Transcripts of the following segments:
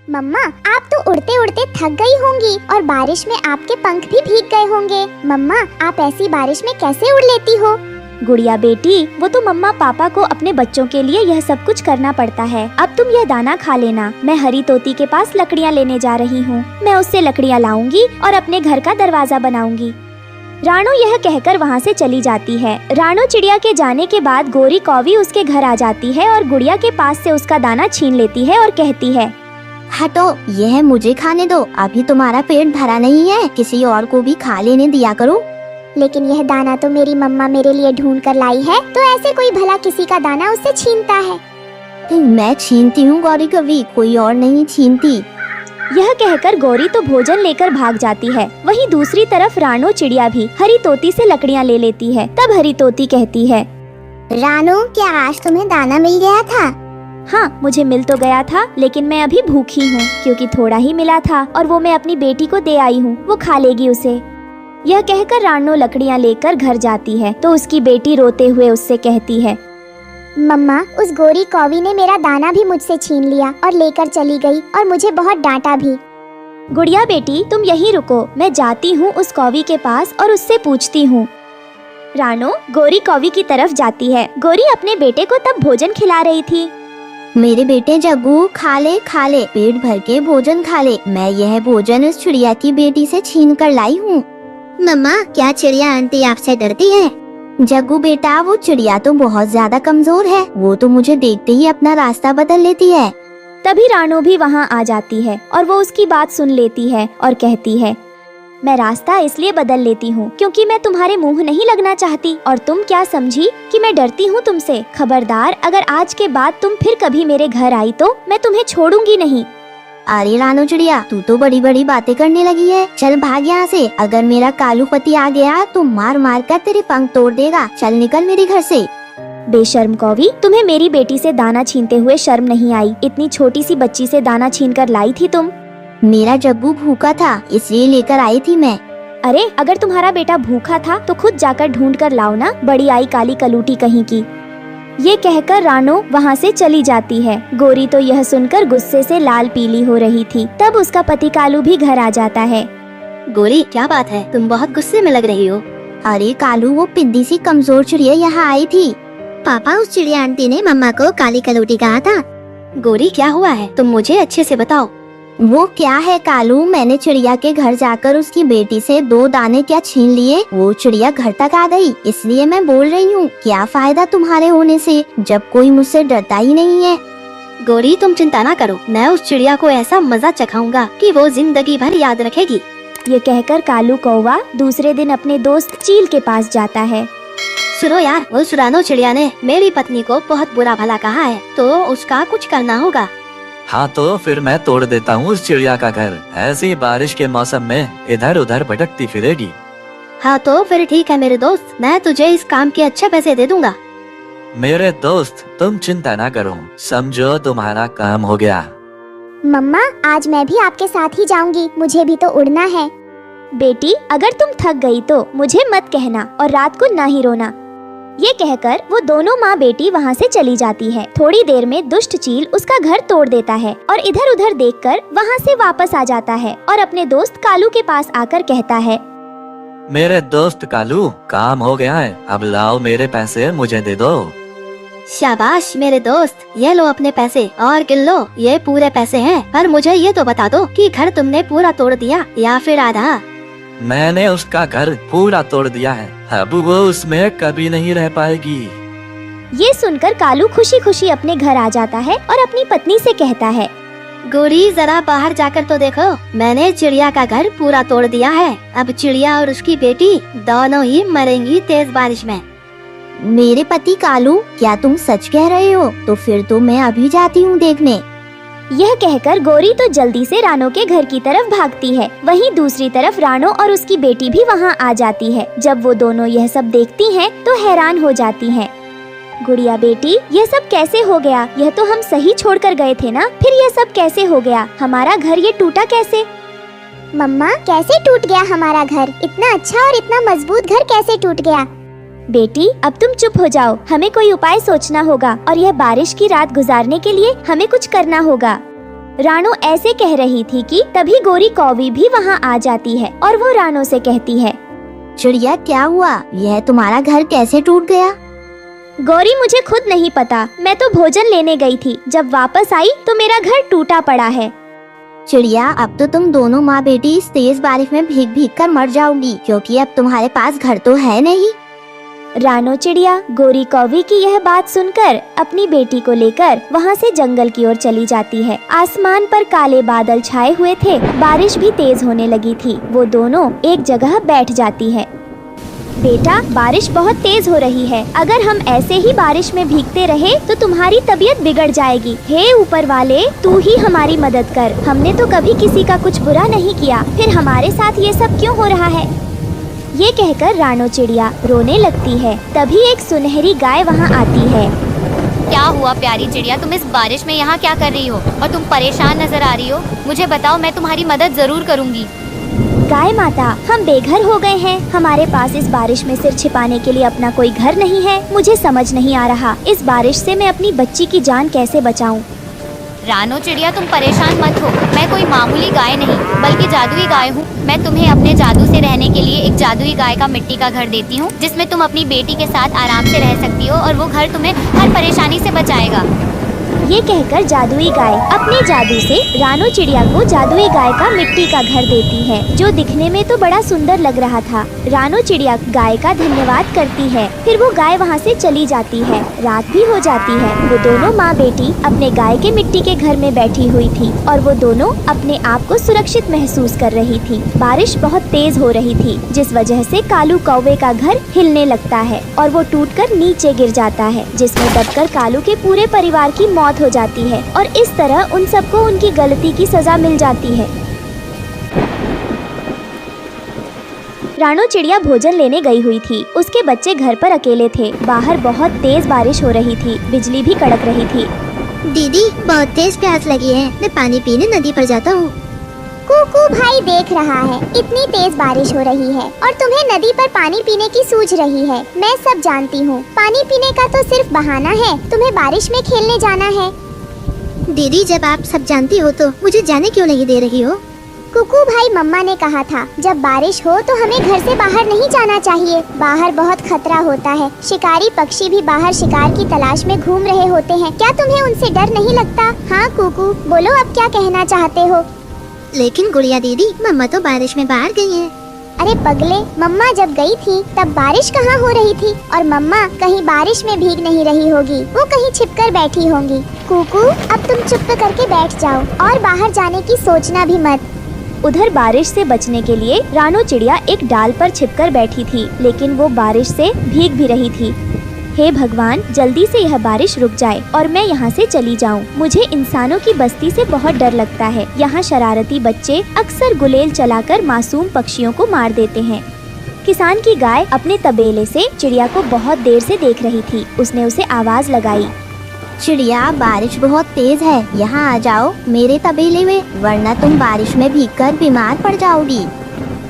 मम्मा, आप तो उड़ते उड़ते थक गई होंगी और बारिश में आपके पंख भी भीग गए होंगे। मम्मा, आप ऐसी बारिश में कैसे उड़ लेती हो? गुड़िया बेटी, वो तो मम्मा पापा को अपने बच्चों के लिए यह सब कुछ करना पड़ता है। अब तुम यह दाना खा लेना। मैं हरी तोती के पास लकड़ियाँ लेने जा रही हूँ। मैं उससे लकड़ियाँ लाऊंगी और अपने घर का दरवाजा बनाऊंगी। रानू यह कहकर वहाँ से चली जाती है। रानू चिड़िया के जाने के बाद गोरी कौवी उसके घर आ जाती है और गुड़िया के पास से उसका दाना छीन लेती है और कहती है, हटो, यह मुझे खाने दो। अभी तुम्हारा पेट भरा नहीं है, किसी और को भी खा लेने दिया करो। लेकिन यह दाना तो मेरी मम्मा मेरे लिए ढूंढ कर लाई है, तो ऐसे कोई भला किसी का दाना उससे छीनता है? मैं छीनती हूँ गौरी कवि, कोई और नहीं छीनती। यह कहकर गौरी तो भोजन लेकर भाग जाती है। वहीं दूसरी तरफ रानू चिड़िया भी हरी तोती से लकड़ियाँ ले लेती है। तब हरी तोती कहती है, रानू, क्या आज तुम्हें दाना मिल गया था? हाँ, मुझे मिल तो गया था, लेकिन मैं अभी भूखी हूँ क्योंकि थोड़ा ही मिला था और वो मैं अपनी बेटी को दे आई हूँ। वो खा लेगी उसे। यह कहकर रानू लकड़ियाँ लेकर घर जाती है तो उसकी बेटी रोते हुए उससे कहती है, मम्मा, उस गोरी कौवी ने मेरा दाना भी मुझसे छीन लिया और लेकर चली गई और मुझे बहुत डांटा भी। गुड़िया बेटी, तुम यहीं रुको, मैं जाती हूँ उस कौवी के पास और उससे पूछती हूँ। रानू गोरी कौवी की तरफ जाती है। गोरी अपने बेटे को तब भोजन खिला रही थी। मेरे बेटे जग्गू, खा ले, पेट भर के भोजन खा ले। मैं यह भोजन उस चिड़िया की बेटी से छीन कर लाई हूँ। मम्मा, क्या चिड़िया आंटी आपसे डरती है? जग्गू बेटा, वो चिड़िया तो बहुत ज्यादा कमजोर है। वो तो मुझे देखते ही अपना रास्ता बदल लेती है। तभी रानू भी वहाँ आ जाती है और वो उसकी बात सुन लेती है और कहती है, मैं रास्ता इसलिए बदल लेती हूँ क्योंकि मैं तुम्हारे मुंह नहीं लगना चाहती। और तुम क्या समझी कि मैं डरती हूँ तुमसे? खबरदार, अगर आज के बाद तुम फिर कभी मेरे घर आई तो मैं तुम्हें छोड़ूंगी नहीं। अरे रानू चिड़िया, तू तो बड़ी बड़ी बातें करने लगी है। चल भाग यहाँ से। अगर मेरा कालू पति आ गया तो मार मार कर तेरे पंख तोड़ देगा। चल निकल मेरे घर से। बेशर्म कौवी, तुम्हें मेरी बेटी से दाना छीनते हुए शर्म नहीं आई? इतनी छोटी सी बच्ची से दाना छीन कर लाई थी तुम। मेरा जग्गू भूखा था, इसलिए लेकर आई थी मैं। अरे, अगर तुम्हारा बेटा भूखा था तो खुद जाकर ढूंढ कर लाओ ना, बड़ी आई काली कलूटी कहीं की। ये कहकर रानू वहाँ से चली जाती है। गोरी तो यह सुनकर गुस्से से लाल पीली हो रही थी। तब उसका पति कालू भी घर आ जाता है। गोरी, क्या बात है? तुम बहुत गुस्से में लग रही हो। अरे कालू, वो पिद्दी सी कमजोर चिड़िया यहाँ आई थी। पापा, उस चिड़िया आंटी ने मम्मा को काली कलूटी कहा था। गोरी, क्या हुआ है? तुम मुझे अच्छे से बताओ। वो क्या है कालू, मैंने चिड़िया के घर जाकर उसकी बेटी से 2 दाने क्या छीन लिए। वो चिड़िया घर तक आ गई, इसलिए मैं बोल रही हूँ। क्या फायदा तुम्हारे होने से जब कोई मुझसे डरता ही नहीं है। गोरी, तुम चिंता ना करो, मैं उस चिड़िया को ऐसा मजा चखाऊंगा कि वो जिंदगी भर याद रखेगी। ये कहकर कालू कौवा दूसरे दिन अपने दोस्त चील के पास जाता है। सुनो यार, उस रानू चिड़िया ने मेरी पत्नी को बहुत बुरा भला कहा है, तो उसका कुछ करना होगा। हाँ, तो फिर मैं तोड़ देता हूँ उस चिड़िया का घर। ऐसी बारिश के मौसम में इधर उधर भटकती फिरेगी। हाँ, तो फिर ठीक है मेरे दोस्त, मैं तुझे इस काम के अच्छे पैसे दे दूंगा। मेरे दोस्त, तुम चिंता ना करो, समझो तुम्हारा काम हो गया। मम्मा, आज मैं भी आपके साथ ही जाऊंगी, मुझे भी तो उड़ना है। बेटी, अगर तुम थक गई तो मुझे मत कहना और रात को ना ही रोना। ये कहकर वो दोनों माँ बेटी वहाँ से चली जाती है। थोड़ी देर में दुष्ट चील उसका घर तोड़ देता है और इधर उधर देखकर वहाँ से वापस आ जाता है और अपने दोस्त कालू के पास आकर कहता है, मेरे दोस्त कालू, काम हो गया है, अब लाओ मेरे पैसे मुझे दे दो। शाबाश मेरे दोस्त, ये लो अपने पैसे और गिन लो, ये पूरे पैसे हैं। पर मुझे ये तो बता दो कि घर तुमने पूरा तोड़ दिया या फिर आधा? मैंने उसका घर पूरा तोड़ दिया है, अब वो उसमें कभी नहीं रह पाएगी। ये सुनकर कालू खुशी खुशी अपने घर आ जाता है और अपनी पत्नी से कहता है, गोरी, जरा बाहर जाकर तो देखो, मैंने चिड़िया का घर पूरा तोड़ दिया है। अब चिड़िया और उसकी बेटी दोनों ही मरेंगी तेज बारिश में। मेरे पति कालू, क्या तुम सच कह रहे हो? तो फिर तो मैं अभी जाती हूँ देखने। यह कहकर गोरी तो जल्दी से रानू के घर की तरफ भागती है। वहीं दूसरी तरफ रानू और उसकी बेटी भी वहाँ आ जाती है। जब वो दोनों यह सब देखती हैं तो हैरान हो जाती हैं। गुड़िया बेटी, यह सब कैसे हो गया? यह तो हम सही छोड़कर गए थे ना, फिर यह सब कैसे हो गया? हमारा घर ये टूटा कैसे? मम्मा, कैसे टूट गया हमारा घर? इतना अच्छा और इतना मजबूत घर कैसे टूट गया? बेटी, अब तुम चुप हो जाओ, हमें कोई उपाय सोचना होगा और यह बारिश की रात गुजारने के लिए हमें कुछ करना होगा। रानो ऐसे कह रही थी कि तभी गोरी कौवी भी वहाँ आ जाती है और वो रानो से कहती है, चिड़िया क्या हुआ? यह तुम्हारा घर कैसे टूट गया? गौरी मुझे खुद नहीं पता, मैं तो भोजन लेने गई थी। जब वापस आई तो मेरा घर टूटा पड़ा है। चिड़िया अब तो तुम दोनों माँ बेटी इस तेज बारिश में भीग भीग कर मर जाओगी, क्योंकि अब तुम्हारे पास घर तो है नहीं। रानो चिड़िया गोरी कौवी की यह बात सुनकर अपनी बेटी को लेकर वहाँ से जंगल की ओर चली जाती है। आसमान पर काले बादल छाए हुए थे, बारिश भी तेज होने लगी थी। वो दोनों एक जगह बैठ जाती है। बेटा, बारिश बहुत तेज हो रही है। अगर हम ऐसे ही बारिश में भीगते रहे तो तुम्हारी तबीयत बिगड़ जाएगी। हे ऊपर वाले, तू ही हमारी मदद कर। हमने तो कभी किसी का कुछ बुरा नहीं किया, फिर हमारे साथ ये सब क्यों हो रहा है? ये कहकर रानो चिड़िया रोने लगती है। तभी एक सुनहरी गाय वहाँ आती है। क्या हुआ प्यारी चिड़िया, तुम इस बारिश में यहाँ क्या कर रही हो और तुम परेशान नजर आ रही हो? मुझे बताओ, मैं तुम्हारी मदद जरूर करूँगी। गाय माता, हम बेघर हो गए हैं। हमारे पास इस बारिश में सिर छिपाने के लिए अपना कोई घर नहीं है। मुझे समझ नहीं आ रहा इस बारिश से मैं अपनी बच्ची की जान कैसे बचाऊं। रानो चिड़िया, तुम परेशान मत हो। मैं कोई मामूली गाय नहीं बल्कि जादुई गाय हूँ। मैं तुम्हें अपने जादू से रहने के लिए एक जादुई गाय का मिट्टी का घर देती हूँ, जिसमें तुम अपनी बेटी के साथ आराम से रह सकती हो और वो घर तुम्हें हर परेशानी से बचाएगा। ये कहकर जादुई गाय अपने जादू से रानो चिड़िया को जादुई गाय का मिट्टी का घर देती है, जो दिखने में तो बड़ा सुंदर लग रहा था। रानो चिड़िया गाय का धन्यवाद करती है। फिर वो गाय वहाँ से चली जाती है। रात भी हो जाती है। वो दोनों माँ बेटी अपने गाय के मिट्टी के घर में बैठी हुई थी और वो दोनों अपने आप को सुरक्षित महसूस कर रही थी। बारिश बहुत तेज हो रही थी, जिस वजह से कालू कौवे का घर हिलने लगता है और वो टूटकर नीचे गिर जाता है, जिसमें दबकर कालू के पूरे परिवार की मौत हो जाती है और इस तरह उन सबको उनकी गलती की सजा मिल जाती है। रानो चिड़िया भोजन लेने गई हुई थी। उसके बच्चे घर पर अकेले थे। बाहर बहुत तेज बारिश हो रही थी, बिजली भी कड़क रही थी। दीदी, बहुत तेज प्यास लगी है, मैं पानी पीने नदी पर जाता हूँ। कुकू भाई देख रहा है, इतनी तेज बारिश हो रही है और तुम्हें नदी पर पानी पीने की सूझ रही है। मैं सब जानती हूँ, पानी पीने का तो सिर्फ बहाना है। तुम्हें बारिश में खेलने जाना है। दीदी, जब आप सब जानती हो तो मुझे जाने क्यों नहीं दे रही हो? कुकू भाई, मम्मा ने कहा था जब बारिश हो तो हमें घर से बाहर नहीं जाना चाहिए। बाहर बहुत खतरा होता है। शिकारी पक्षी भी बाहर शिकार की तलाश में घूम रहे होते हैं। क्या तुम्हें उनसे डर नहीं लगता? हाँ कुकू, बोलो अब क्या कहना चाहते हो? लेकिन गुड़िया दीदी, मम्मा तो बारिश में बाहर गई हैं। अरे पगले, मम्मा जब गई थी तब बारिश कहाँ हो रही थी और मम्मा कहीं बारिश में भीग नहीं रही होगी। वो कहीं छिपकर बैठी होंगी। कुकू, अब तुम चुप करके बैठ जाओ और बाहर जाने की सोचना भी मत। उधर बारिश से बचने के लिए रानो चिड़िया एक डाल पर छिपकर बैठी थी, लेकिन वो बारिश से भीग भी रही थी। हे भगवान, जल्दी से यह बारिश रुक जाए और मैं यहाँ से चली जाऊँ। मुझे इंसानों की बस्ती से बहुत डर लगता है। यहाँ शरारती बच्चे अक्सर गुलेल चलाकर मासूम पक्षियों को मार देते हैं। किसान की गाय अपने तबेले से चिड़िया को बहुत देर से देख रही थी। उसने उसे आवाज लगाई। चिड़िया, बारिश बहुत तेज है, यहाँ आ जाओ मेरे तबेले में, वरना तुम बारिश में भीगकर बीमार पड़ जाओगी।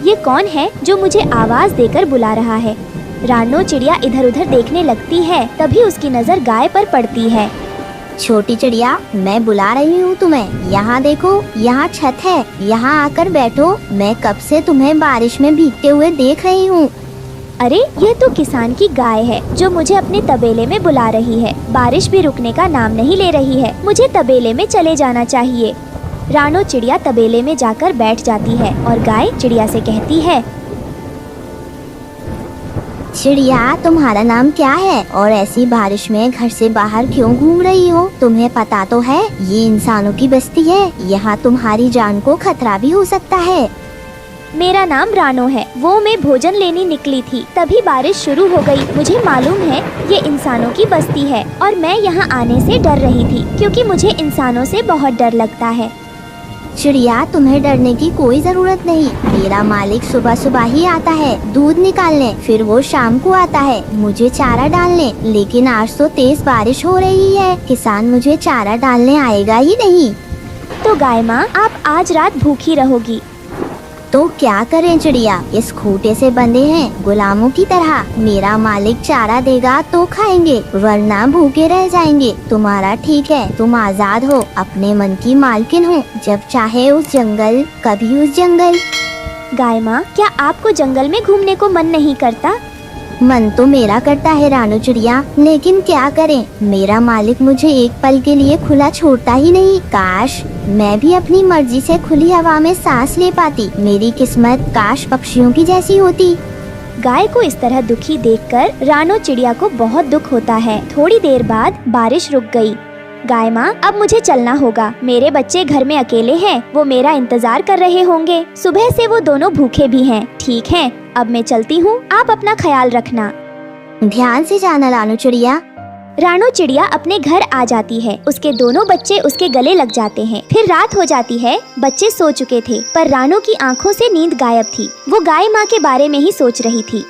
ये कौन है जो मुझे आवाज देकर बुला रहा है? रानो चिड़िया इधर उधर देखने लगती है। तभी उसकी नजर गाय पर पड़ती है। छोटी चिड़िया, मैं बुला रही हूँ तुम्हें। यहाँ देखो, यहाँ छत है, यहाँ आकर बैठो। मैं कब से तुम्हें बारिश में भीगते हुए देख रही हूँ। अरे, यह तो किसान की गाय है जो मुझे अपने तबेले में बुला रही है। बारिश भी रुकने का नाम नहीं ले रही है। मुझे तबेले में चले जाना चाहिए। रानो चिड़िया तबेले में जाकर बैठ जाती है और गाय चिड़िया से कहती है, चिड़िया, तुम्हारा नाम क्या है और ऐसी बारिश में घर से बाहर क्यों घूम रही हो? तुम्हें पता तो है ये इंसानों की बस्ती है, यहाँ तुम्हारी जान को खतरा भी हो सकता है। मेरा नाम रानो है। वो मैं भोजन लेने निकली थी, तभी बारिश शुरू हो गई। मुझे मालूम है ये इंसानों की बस्ती है और मैं यहाँ आने से डर रही थी, क्योंकि मुझे इंसानों से बहुत डर लगता है। चिड़िया, तुम्हें डरने की कोई जरूरत नहीं। मेरा मालिक सुबह सुबह ही आता है दूध निकालने, फिर वो शाम को आता है मुझे चारा डालने। लेकिन आज तो तेज बारिश हो रही है, किसान मुझे चारा डालने आएगा ही नहीं। तो गाय माँ, आप आज रात भूखी रहोगी। तो क्या करें चिड़िया, इस खूंटे से बंधे हैं गुलामों की तरह। मेरा मालिक चारा देगा तो खाएंगे, वरना भूखे रह जाएंगे। तुम्हारा ठीक है, तुम आजाद हो, अपने मन की मालकिन हो, जब चाहे उस जंगल कभी उस जंगल। गाय माँ, क्या आपको जंगल में घूमने को मन नहीं करता? मन तो मेरा करता है रानू चिड़िया, लेकिन क्या करें, मेरा मालिक मुझे एक पल के लिए खुला छोड़ता ही नहीं। काश मैं भी अपनी मर्जी से खुली हवा में सांस ले पाती। मेरी किस्मत काश पक्षियों की जैसी होती। गाय को इस तरह दुखी देखकर रानो चिड़िया को बहुत दुख होता है। थोड़ी देर बाद बारिश रुक गई। गाय माँ, अब मुझे चलना होगा। मेरे बच्चे घर में अकेले हैं, वो मेरा इंतजार कर रहे होंगे। सुबह से वो दोनों भूखे भी हैं। ठीक है, अब मैं चलती हूँ, आप अपना ख्याल रखना। ध्यान से जाना रानू चिड़िया। रानो चिड़िया अपने घर आ जाती है। उसके दोनों बच्चे उसके गले लग जाते हैं। फिर रात हो जाती है। बच्चे सो चुके थे, पर रानो की आंखों से नींद गायब थी। वो गाय माँ के बारे में ही सोच रही थी।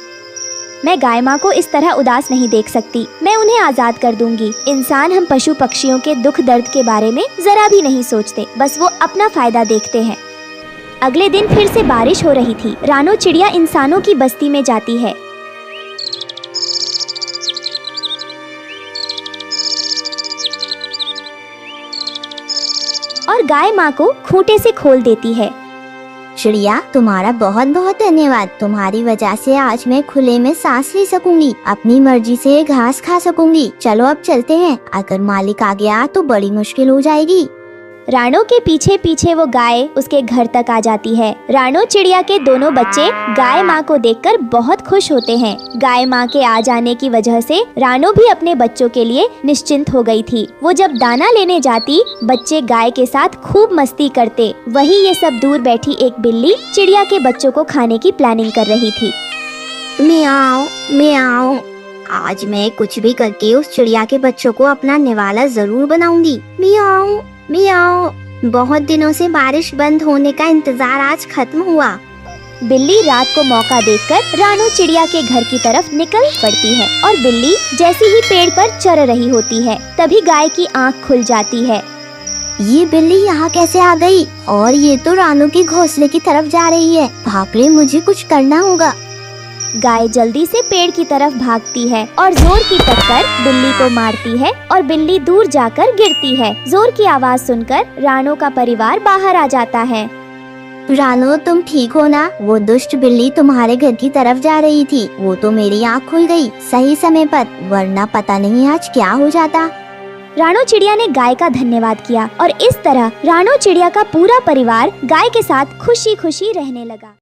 मैं गाय माँ को इस तरह उदास नहीं देख सकती। मैं उन्हें आजाद कर दूंगी। इंसान हम पशु पक्षियों के दुख दर्द के बारे में जरा भी नहीं सोचते, बस वो अपना फायदा देखते हैं। अगले दिन फिर से बारिश हो रही थी। रानो चिड़िया इंसानों की बस्ती में जाती है। और गाय माँ को खूंटे से खोल देती है। चिड़िया, तुम्हारा बहुत बहुत धन्यवाद। तुम्हारी वजह से आज मैं खुले में सांस ले सकूंगी, अपनी मर्जी से घास खा सकूंगी। चलो अब चलते हैं, अगर मालिक आ गया तो बड़ी मुश्किल हो जाएगी। रानो के पीछे पीछे वो गाय उसके घर तक आ जाती है। रानो चिड़िया के दोनों बच्चे गाय माँ को देखकर बहुत खुश होते हैं। गाय माँ के आ जाने की वजह से रानो भी अपने बच्चों के लिए निश्चिंत हो गई थी। वो जब दाना लेने जाती, बच्चे गाय के साथ खूब मस्ती करते। वहीं ये सब दूर बैठी एक बिल्ली चिड़िया के बच्चों को खाने की प्लानिंग कर रही थी। मियाओ मियाओ, आज मैं कुछ भी करके उस चिड़िया के बच्चों को अपना निवाला जरूर बनाऊंगी। मियाओ मियाओ, बहुत दिनों से बारिश बंद होने का इंतजार आज खत्म हुआ। बिल्ली रात को मौका देखकर रानो चिड़िया के घर की तरफ निकल पड़ती है और बिल्ली जैसे ही पेड़ पर चढ़ रही होती है, तभी गाय की आंख खुल जाती है। ये बिल्ली यहाँ कैसे आ गई? और ये तो रानू के घोंसले की तरफ जा रही है। बाप रे, मुझे कुछ करना होगा। गाय जल्दी से पेड़ की तरफ भागती है और जोर की टक्कर बिल्ली को मारती है और बिल्ली दूर जाकर गिरती है। जोर की आवाज सुनकर रानो का परिवार बाहर आ जाता है। रानो, तुम ठीक हो ना? वो दुष्ट बिल्ली तुम्हारे घर की तरफ जा रही थी। वो तो मेरी आँख खुल गई सही समय पर, वरना पता नहीं आज क्या हो जाता। रानो चिड़िया ने गाय का धन्यवाद किया और इस तरह रानो चिड़िया का पूरा परिवार गाय के साथ खुशी खुशी रहने लगा।